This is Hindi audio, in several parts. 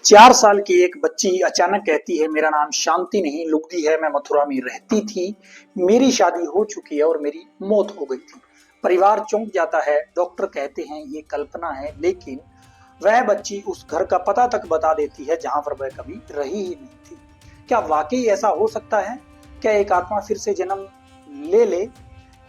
4 साल की एक बच्ची अचानक कहती है, मेरा नाम शांति नहीं लुगदी है, मैं मथुरा में रहती थी। मेरी शादी हो चुकी है और मेरी मौत हो गई थी। परिवार चौंक जाता है। डॉक्टर कहते हैं ये कल्पना है, लेकिन वह बच्ची उस घर का पता तक बता देती है जहां पर वह कभी रही ही नहीं थी। क्या वाकई ऐसा हो सकता है? क्या एक आत्मा फिर से जन्म ले ले?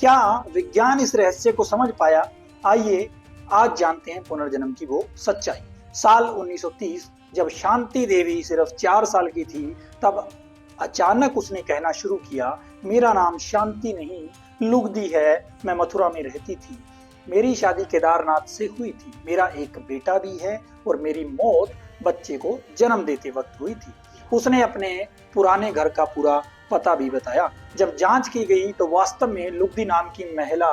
क्या विज्ञान इस रहस्य को समझ पाया? आइए आज जानते हैं पुनर्जन्म की वो सच्चाई। साल 1930 जब शांति देवी सिर्फ 4 साल की थी, तब अचानक उसने कहना शुरू किया, मेरा नाम शांति नहीं लुगदी है, मैं मथुरा में रहती थी। मेरी शादी केदारनाथ से हुई थी। मेरा एक बेटा भी है और मेरी मौत बच्चे को जन्म देते वक्त हुई थी। उसने अपने पुराने घर का पूरा पता भी बताया। जब जांच की गई तो वास्तव में लुगदी नाम की महिला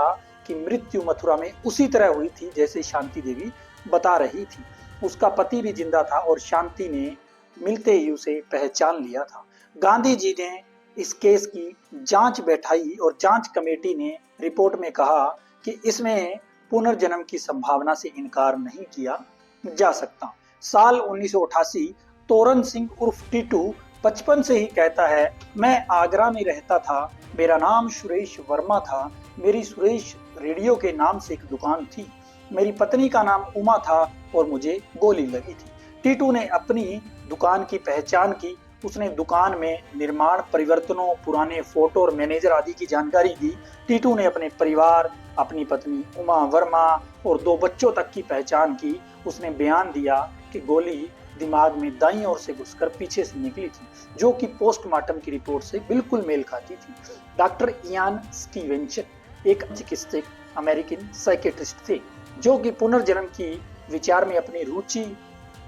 की मृत्यु मथुरा में उसी तरह हुई थी जैसे शांति देवी बता रही थी। उसका पति भी जिंदा था और शांति ने मिलते ही उसे पहचान लिया था। गांधी जी ने इस केस की जांच बैठाई और जांच कमेटी ने रिपोर्ट में कहा कि इसमें पुनर्जन्म की संभावना से इनकार नहीं किया जा सकता। साल 1988 तोरन सिंह उर्फ टीटू 55 से ही कहता है, मैं आगरा में रहता था, मेरा नाम सुरेश वर्मा था, मेरी सुरेश रेडियो के नाम से एक दुकान थी, मेरी पत्नी का नाम उमा था और मुझे गोली लगी थी। टीटू ने अपनी दुकान की पहचान की। उसने दुकान में निर्माण परिवर्तनों, पुराने फोटो और मैनेजर आदि की जानकारी दी। टीटू ने अपने परिवार, अपनी पत्नी उमा वर्मा और 2 बच्चों तक की पहचान की। उसने बयान दिया कि गोली दिमाग में दाईं ओर से घुसकर पीछे से निकली थी, जो कि पोस्टमार्टम की रिपोर्ट से बिल्कुल मेल खाती थी। डॉक्टर इयान स्टीवेंसन एक चिकित्सक अमेरिकन साइकेट्रिस्ट थे, जो कि पुनर्जन्म की विचार में अपनी रुचि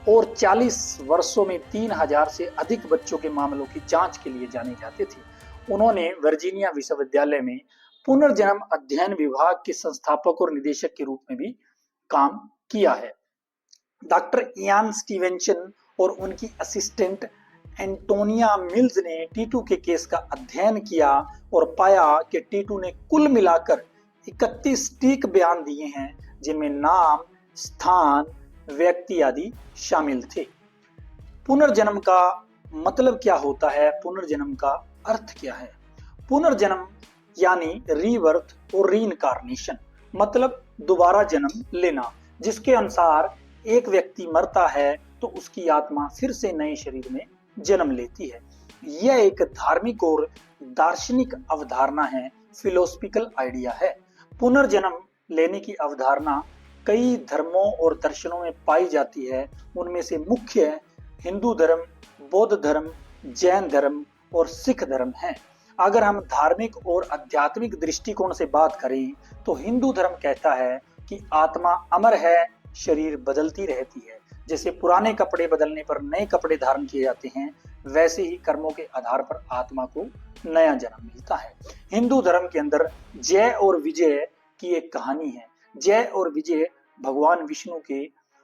और 40 वर्षों में 3000 से अधिक बच्चों के मामलों की जांच के लिए जाने जाते थे। उन्होंने वर्जीनिया विश्वविद्यालय में पुनर्जन्म अध्ययन विभाग के संस्थापक और निदेशक के रूप में भी काम किया है। डॉक्टर इयान स्टीवेंसन और उनकी असिस्टेंट एंटोनिया मिल्स ने टीटू के केस का अध्ययन किया और पाया कि टीटू ने कुल मिलाकर 31 सटीक बयान दिए हैं, जिनमें नाम, स्थान, व्यक्ति आदि शामिल थे। पुनर्जन्म का मतलब क्या होता है? पुनर्जन्म का अर्थ क्या है? पुनर्जन्म यानी रीबर्थ और रीइंकार्नेशन, मतलब दोबारा जन्म लेना, जिसके अनुसार एक व्यक्ति मरता है तो उसकी आत्मा फिर से नए शरीर में जन्म लेती है। यह एक धार्मिक और दार्शनिक अवधारणा है, फिलोसफिकल आइडिया है। पुनर्जन्म लेने की अवधारणा कई धर्मों और दर्शनों में पाई जाती है। उनमें से मुख्य हिंदू धर्म, बौद्ध धर्म, जैन धर्म और सिख धर्म हैं। अगर हम धार्मिक और आध्यात्मिक दृष्टिकोण से बात करें तो हिंदू धर्म कहता है कि आत्मा अमर है, शरीर बदलती रहती है। जैसे पुराने कपड़े बदलने पर नए कपड़े धारण किए जाते हैं, वैसे ही कर्मों के आधार पर आत्मा को नया जन्म मिलता है। हिंदू धर्म के अंदर जय और विजय की एक कहानी है। जय और विजय भगवान विष्णु के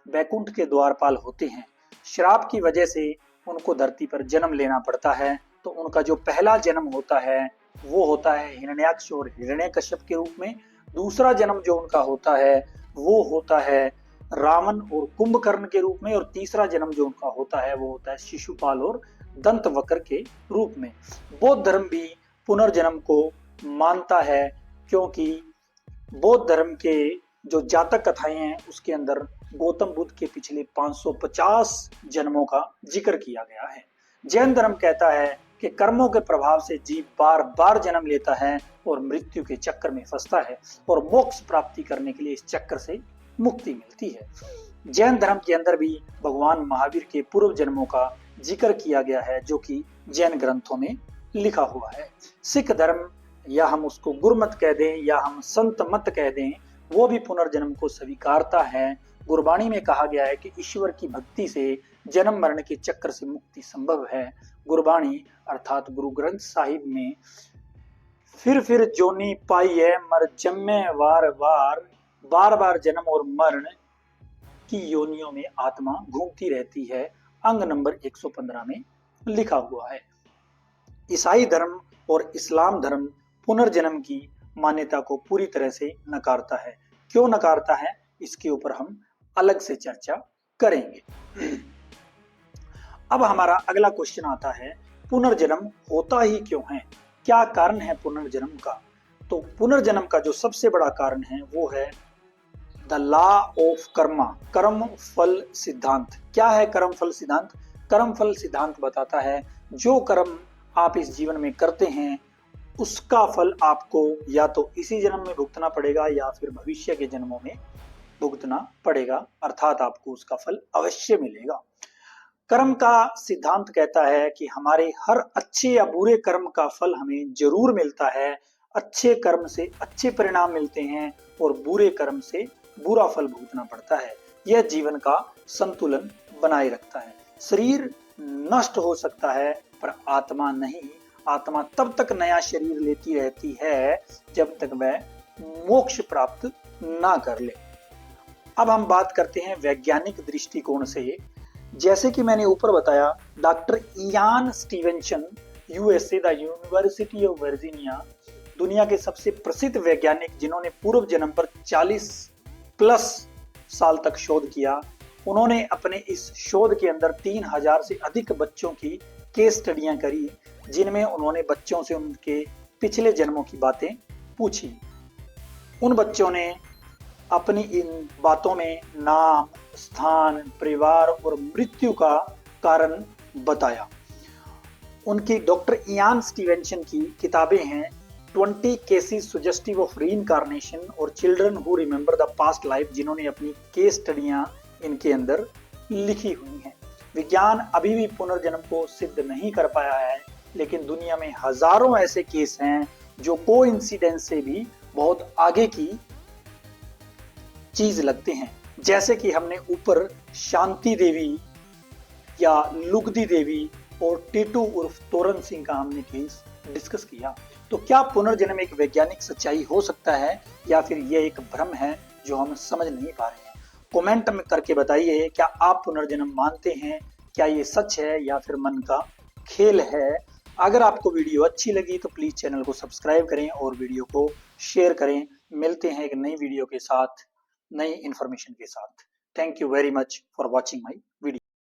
बैकुंठ के द्वारपाल होते हैं। श्राप की वजह से उनको धरती पर जन्म लेना पड़ता है, तो उनका जो पहला जन्म होता है वो होता है हिरण्याक्ष और हिरण्यकश्यप के रूप में। दूसरा जन्म जो उनका होता है वो होता है रावण और कुंभकर्ण के रूप में, और तीसरा जन्म जो उनका होता है वो होता है शिशुपाल और दंतवक्र के रूप में। बौद्ध धर्म भी पुनर्जन्म को मानता है, क्योंकि बौद्ध धर्म के जो जातक कथाएं हैं उसके अंदर गौतम बुद्ध के पिछले 550 जन्मों का जिक्र किया गया है। जैन धर्म कहता है कि कर्मों के प्रभाव से जीव बार बार जन्म लेता है और मृत्यु के चक्कर में फंसता है और मोक्ष प्राप्ति करने के लिए इस चक्कर से मुक्ति मिलती है। जैन धर्म के अंदर भी भगवान महावीर के पूर्व जन्मों का जिक्र किया गया है, जो कि जैन ग्रंथों में लिखा हुआ है। सिख धर्म, या हम उसको गुरमत कह दें या हम संत मत कह दें, वो भी पुनर्जन्म को स्वीकारता है। गुरबाणी में कहा गया है कि ईश्वर की भक्ति से जन्म मरण के चक्र से मुक्ति संभव है। गुरबाणी अर्थात गुरु ग्रंथ साहिब में फिर जोनी पाई है मर जन्मे वार वार, बार बार जन्म और मरण की योनियों में आत्मा घूमती रहती है, अंग नंबर 115 में लिखा हुआ है। ईसाई धर्म और इस्लाम धर्म पुनर्जन्म की मान्यता को पूरी तरह से नकारता है। क्यों नकारता है, इसके ऊपर हम अलग से चर्चा करेंगे। अब हमारा अगला क्वेश्चन आता है, पुनर्जन्म होता ही क्यों है, क्या कारण है पुनर्जन्म का। तो पुनर्जन्म का जो सबसे बड़ा कारण है वो है द लॉ ऑफ कर्मा, कर्म फल सिद्धांत। क्या है कर्म फल सिद्धांत? कर्म फल सिद्धांत बताता है जो कर्म आप इस जीवन में करते हैं उसका फल आपको या तो इसी जन्म में भुगतना पड़ेगा या फिर भविष्य के जन्मों में भुगतना पड़ेगा, अर्थात आपको उसका फल अवश्य मिलेगा। कर्म का सिद्धांत कहता है कि हमारे हर अच्छे या बुरे कर्म का फल हमें जरूर मिलता है। अच्छे कर्म से अच्छे परिणाम मिलते हैं और बुरे कर्म से बुरा फल भुगतना पड़ता है। यह जीवन का संतुलन बनाए रखता है। शरीर नष्ट हो सकता है पर आत्मा नहीं। आत्मा तब तक नया शरीर लेती रहती है जब तक वह मोक्ष प्राप्त ना कर ले। अब हम बात करते हैं वैज्ञानिक दृष्टिकोण से। जैसे कि मैंने ऊपर बताया, doctor Ian Stevenson, USA the university of Virginia, दुनिया के सबसे प्रसिद्ध वैज्ञानिक जिन्होंने पूर्व जन्म पर 40 प्लस साल तक शोध किया, उन्होंने अपने इस शोध के अंदर 3000 से अधिक बच्चों की केस स्टडियां करी, जिनमें उन्होंने बच्चों से उनके पिछले जन्मों की बातें पूछी। उन बच्चों ने अपनी इन बातों में नाम, स्थान, परिवार और मृत्यु का कारण बताया। उनकी डॉक्टर इयान स्टीवेंसन की किताबें हैं 20 केसेस सुजेस्टिव ऑफ रीइंकार्नेशन और children who remember the past life, जिन्होंने अपनी केस स्टडियां इनके अंदर लिखी हुई हैं। विज्ञान अभी भी पुनर्जन्म को सिद्ध नहीं कर पाया है, लेकिन दुनिया में हजारों ऐसे केस हैं जो कोइंसिडेंस से भी बहुत आगे की चीज लगते हैं। जैसे कि हमने ऊपर शांति देवी या लुगदी देवी और टीटू उर्फ तोरन सिंह का हमने केस डिस्कस किया। तो क्या पुनर्जन्म एक वैज्ञानिक सच्चाई हो सकता है या फिर यह एक भ्रम है जो हम समझ नहीं पा रहे हैं? कमेंट में करके बताइए, क्या आप पुनर्जन्म मानते हैं? क्या ये सच है या फिर मन का खेल है? अगर आपको वीडियो अच्छी लगी तो प्लीज चैनल को सब्सक्राइब करें और वीडियो को शेयर करें। मिलते हैं एक नई वीडियो के साथ, नई इंफॉर्मेशन के साथ। Thank you very much for watching my video.